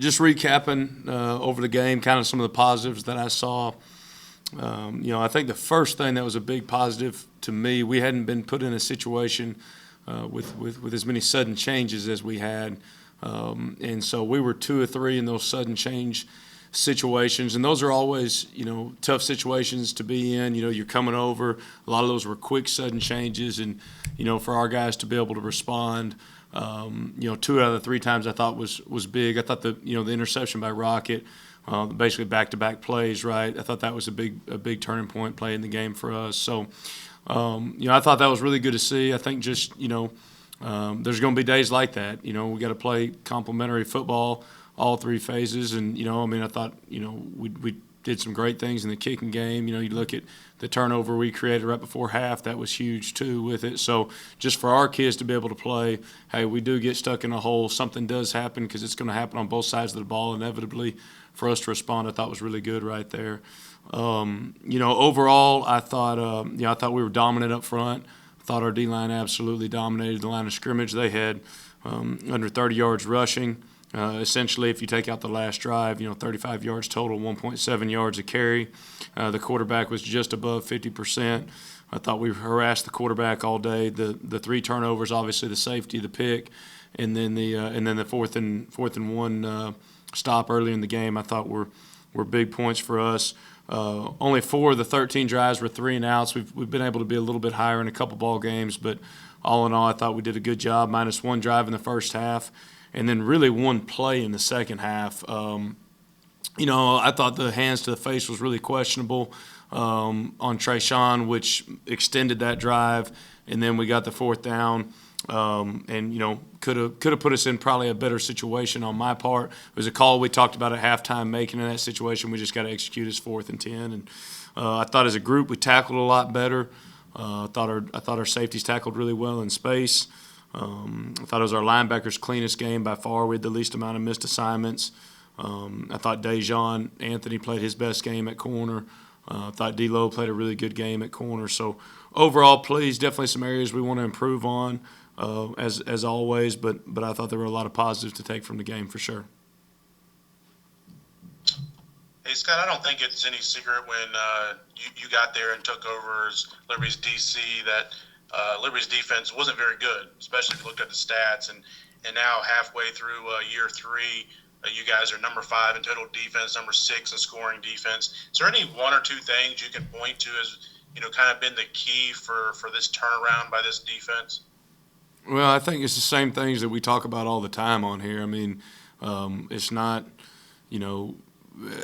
just recapping over the game, kind of some of the positives that I saw. I think the first thing that was a big positive to me, we hadn't been put in a situation with as many sudden changes as we had. And so we were 2 or 3 in those sudden change situations, and those are always, tough situations to be in. You're coming over. A lot of those were quick, sudden changes, and, for our guys to be able to respond, 2 out of the 3 times I thought was big. I thought the interception by Rocket, basically back-to-back plays, right? I thought that was a big turning point play in the game for us. So, I thought that was really good to see. I think just, there's going to be days like that. We got to play complementary football all 3 phases. And, I thought, we did some great things in the kicking game. You look at the turnover we created right before half. That was huge, too, with it. So just for our kids to be able to play, hey, we do get stuck in a hole. Something does happen because it's going to happen on both sides of the ball inevitably. For us to respond, I thought was really good right there. Overall, I thought we were dominant up front. I thought our D-line absolutely dominated the line of scrimmage. They had under 30 yards rushing. Essentially, if you take out the last drive, 35 yards total, 1.7 yards a carry. The quarterback was just above 50%. I thought we harassed the quarterback all day. The 3 turnovers, obviously the safety, the pick, and then the fourth and one stop early in the game, I thought were big points for us. Only 4 of the 13 drives were 3 and outs. We've been able to be a little bit higher in a couple ball games, but all in all, I thought we did a good job. -1 drive in the first half, and then really 1 play in the second half. I thought the hands to the face was really questionable on Trayshawn, which extended that drive, and then we got the 4th down. And could have put us in probably a better situation on my part. It was a call we talked about at halftime making in that situation. We just got to execute as 4th and 10. And I thought as a group we tackled a lot better. I thought our safeties tackled really well in space. I thought it was our linebackers' cleanest game by far. We had the least amount of missed assignments. I thought Dejon Anthony played his best game at corner. I thought D-Lo played a really good game at corner. So overall, pleased. Definitely some areas we want to improve on. As always, but I thought there were a lot of positives to take from the game for sure. Hey, Scott, I don't think it's any secret when you got there and took over as Liberty's DC that Liberty's defense wasn't very good, especially if you looked at the stats. And now halfway through year 3, you guys are number 5 in total defense, number 6 in scoring defense. Is there any 1 or 2 things you can point to as, kind of been the key for this turnaround by this defense? Well, I think it's the same things that we talk about all the time on here. It's not,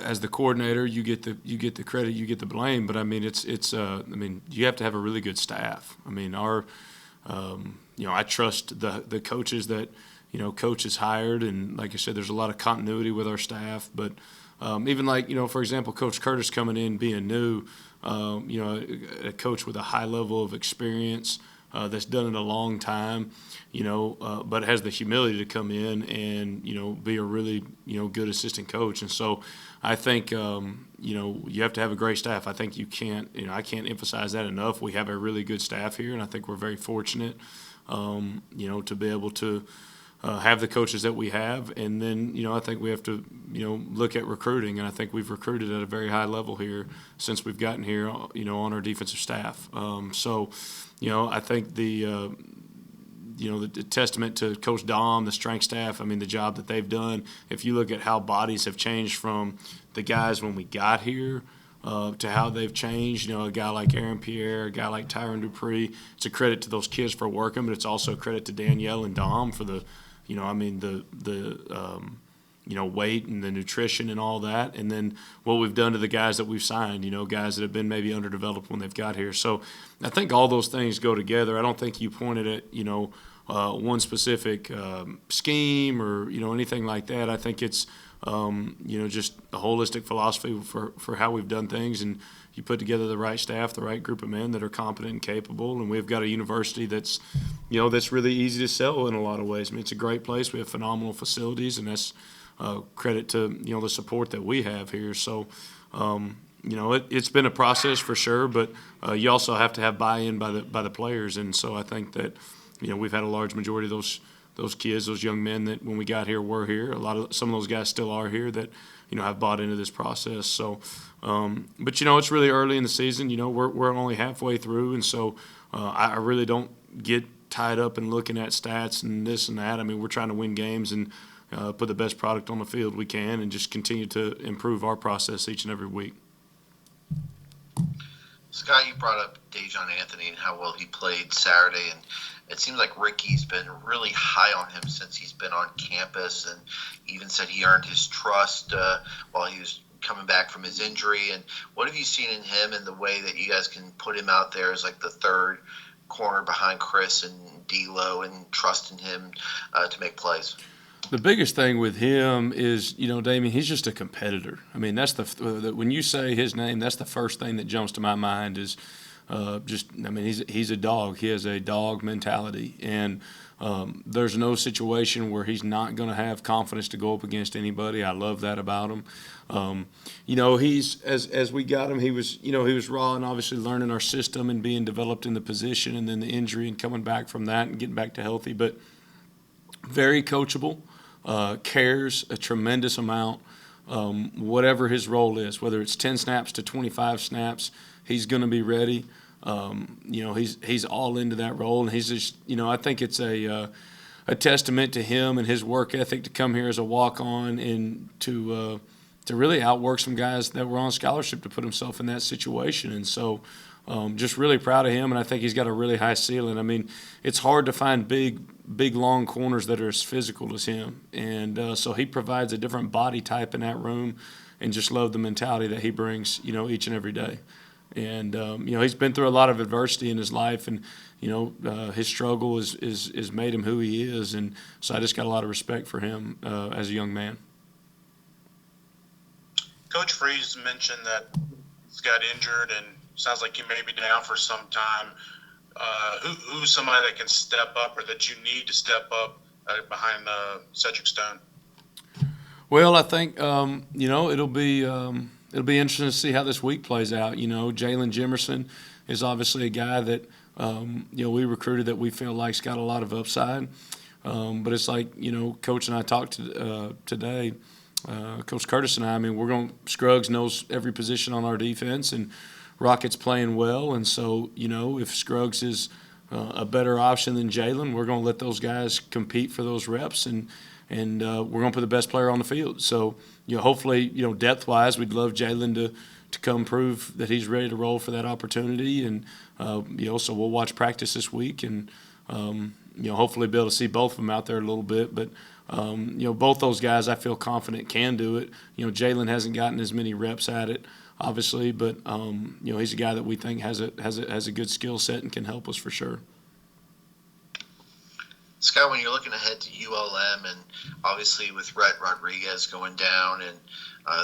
as the coordinator, you get the credit, you get the blame. But you have to have a really good staff. I trust the coaches that coaches hired, and like I said, there's a lot of continuity with our staff. But even for example, Coach Curtis coming in being new, a coach with a high level of experience. That's done it a long time, but has the humility to come in and, be a really, good assistant coach. And so I think, you have to have a great staff. I think you can't, I can't emphasize that enough. We have a really good staff here, and I think we're very fortunate, to be able to have the coaches that we have. And then, I think we have to, look at recruiting. And I think we've recruited at a very high level here since we've gotten here, on our defensive staff. I think the testament to Coach Dom, the strength staff, the job that they've done. If you look at how bodies have changed from the guys when we got here to how they've changed, a guy like Aaron Pierre, a guy like Tyron Dupree, it's a credit to those kids for working, but it's also a credit to Danielle and Dom for the weight and the nutrition and all that. And then what we've done to the guys that we've signed, guys that have been maybe underdeveloped when they've got here. So I think all those things go together. I don't think you pointed at, one specific scheme or, anything like that. I think it's, just a holistic philosophy for how we've done things. And you put together the right staff, the right group of men that are competent and capable. And we've got a university that's, that's really easy to sell in a lot of ways. It's a great place. We have phenomenal facilities, and that's credit to, the support that we have here. So, it's been a process for sure, but you also have to have buy-in by the players. And so I think that, we've had a large majority of those kids, those young men that when we got here were here. Some of those guys still are here that have bought into this process. So, but it's really early in the season. We're only halfway through, and so I really don't get tied up in looking at stats and this and that. I mean, we're trying to win games and put the best product on the field we can, and just continue to improve our process each and every week. Scott, you brought up Dejon Anthony and how well he played Saturday, and it seems like Ricky's been really high on him since he's been on campus, and even said he earned his trust while he was coming back from his injury. And what have you seen in him and the way that you guys can put him out there as like the third corner behind Chris and D'Lo and trusting him to make plays? The biggest thing with him is, Damien, he's just a competitor. I mean, that's when you say his name, that's the first thing that jumps to my mind is he's a dog. He has a dog mentality, and there's no situation where he's not going to have confidence to go up against anybody. I love that about him. He's as we got him, he was raw and obviously learning our system and being developed in the position, and then the injury and coming back from that and getting back to healthy, but very coachable. Cares a tremendous amount, whatever his role is, whether it's 10 snaps to 25 snaps, he's going to be ready. He's all into that role, and he's just, I think it's a testament to him and his work ethic to come here as a walk-on and to really outwork some guys that were on scholarship to put himself in that situation. And so just really proud of him, and I think he's got a really high ceiling. I mean, it's hard to find big, long corners that are as physical as him. And so he provides a different body type in that room, and just love the mentality that he brings, each and every day. And, he's been through a lot of adversity in his life, and, his struggle is made him who he is. And so I just got a lot of respect for him as a young man. Coach Freeze mentioned that he's got injured and sounds like he may be down for some time. Who's somebody that can step up or that you need to step up behind Cedric Stone? Well, I think it'll be interesting to see how this week plays out. Jalen Jimerson is obviously a guy that we recruited that we feel like's got a lot of upside. But it's like Coach and I talked today. Coach Curtis and I mean, Scruggs knows every position on our defense, and Rocket's playing well, and so if Scruggs is a better option than Jalen, we're going to let those guys compete for those reps, and we're going to put the best player on the field. So hopefully depth-wise, we'd love Jalen to come prove that he's ready to roll for that opportunity, and so we'll watch practice this week, and hopefully be able to see both of them out there a little bit. But both those guys I feel confident can do it. Jalen hasn't gotten as many reps at it, obviously, but he's a guy that we think has a good skill set and can help us for sure. Scott, when you're looking ahead to ULM, and obviously with Rhett Rodriguez going down, and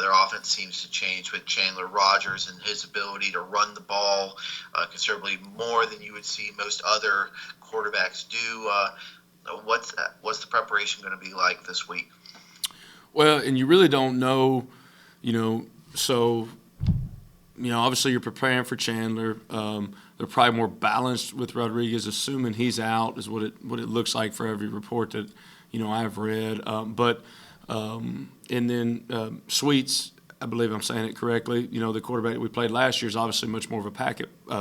their offense seems to change with Chandler Rogers and his ability to run the ball considerably more than you would see most other quarterbacks do. What's the preparation going to be like this week? Well, and you really don't know, so obviously you're preparing for Chandler. They're probably more balanced with Rodriguez, assuming he's out, is what it looks like for every report that I've read. And then Sweets, I believe I'm saying it correctly. The quarterback that we played last year is obviously much more of a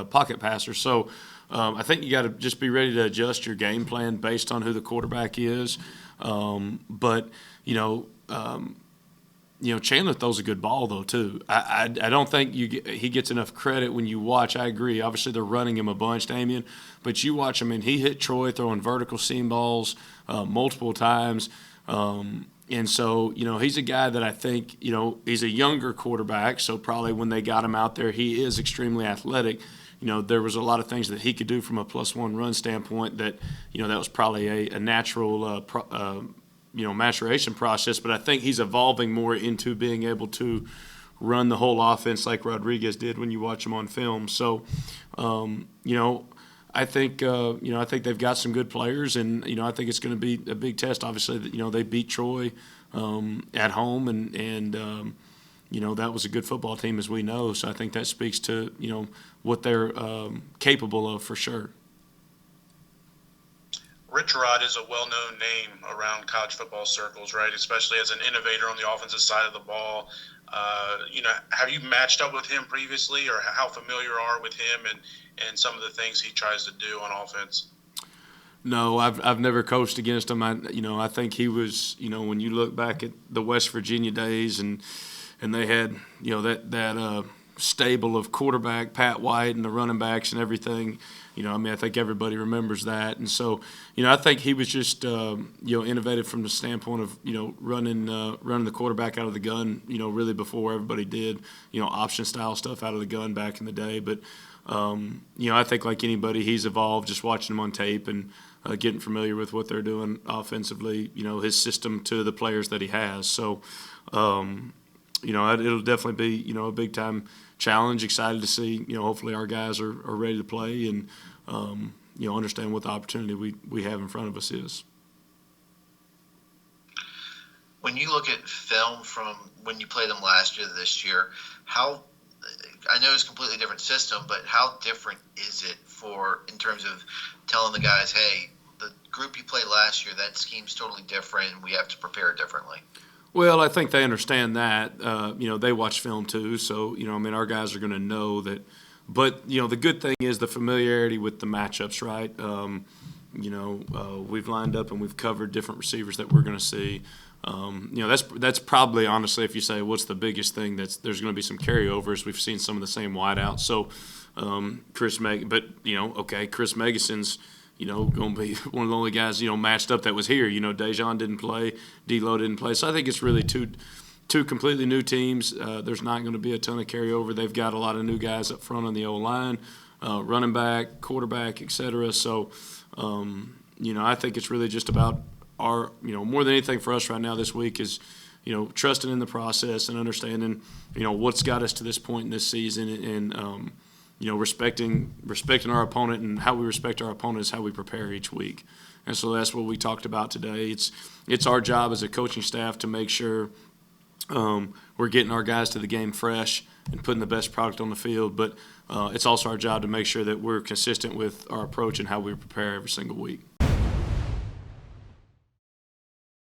pocket passer. So I think you got to just be ready to adjust your game plan based on who the quarterback is. Chandler throws a good ball, though, too. I don't think he gets enough credit when you watch. I agree. Obviously, they're running him a bunch, Damien. But you watch him, and he hit Troy throwing vertical seam balls multiple times. And so, he's a guy that I think, he's a younger quarterback. So probably when they got him out there, he is extremely athletic. There was a lot of things that he could do from a +1 run standpoint that, that was probably a natural maturation process, but I think he's evolving more into being able to run the whole offense like Rodriguez did when you watch him on film. So, I think they've got some good players, and I think it's going to be a big test. Obviously, they beat Troy at home, and that was a good football team, as we know. So I think that speaks to what they're capable of for sure. Rich Rod is a well-known name around college football circles, right? Especially as an innovator on the offensive side of the ball. Have you matched up with him previously, or how familiar are with him and some of the things he tries to do on offense? No, I've never coached against him. I think he was, when you look back at the West Virginia days and they had, that stable of quarterback, Pat White, and the running backs and everything. I think everybody remembers that. And so, I think he was just, innovative from the standpoint of, running the quarterback out of the gun, really before everybody did, option style stuff out of the gun back in the day. But, I think like anybody, he's evolved just watching him on tape and getting familiar with what they're doing offensively, his system to the players that he has. So, it'll definitely be, a big time challenge. Excited to see, hopefully our guys are ready to play and, understand what the opportunity we have in front of us is. When you look at film from when you played them last year to this year, I know it's a completely different system, but how different is it in terms of telling the guys, hey, the group you played last year, that scheme's totally different and we have to prepare differently? Well, I think they understand that. They watch film too, so our guys are going to know that. But the good thing is the familiarity with the matchups, right? We've lined up and we've covered different receivers that we're going to see. That's probably, honestly, if you say what's the biggest thing, there's going to be some carryovers. We've seen some of the same wideouts. So Chris Megason's going to be one of the only guys matched up that was here. Dejon didn't play, D-Lo didn't play. So I think it's really two completely new teams. There's not going to be a ton of carryover. They've got a lot of new guys up front on the O-line, running back, quarterback, et cetera. So, I think it's really just about our, more than anything for us right now this week is, trusting in the process and understanding, what's got us to this point in this season and, respecting our opponent, and how we respect our opponent is how we prepare each week. And so that's what we talked about today. It's our job as a coaching staff to make sure we're getting our guys to the game fresh and putting the best product on the field. But it's also our job to make sure that we're consistent with our approach and how we prepare every single week.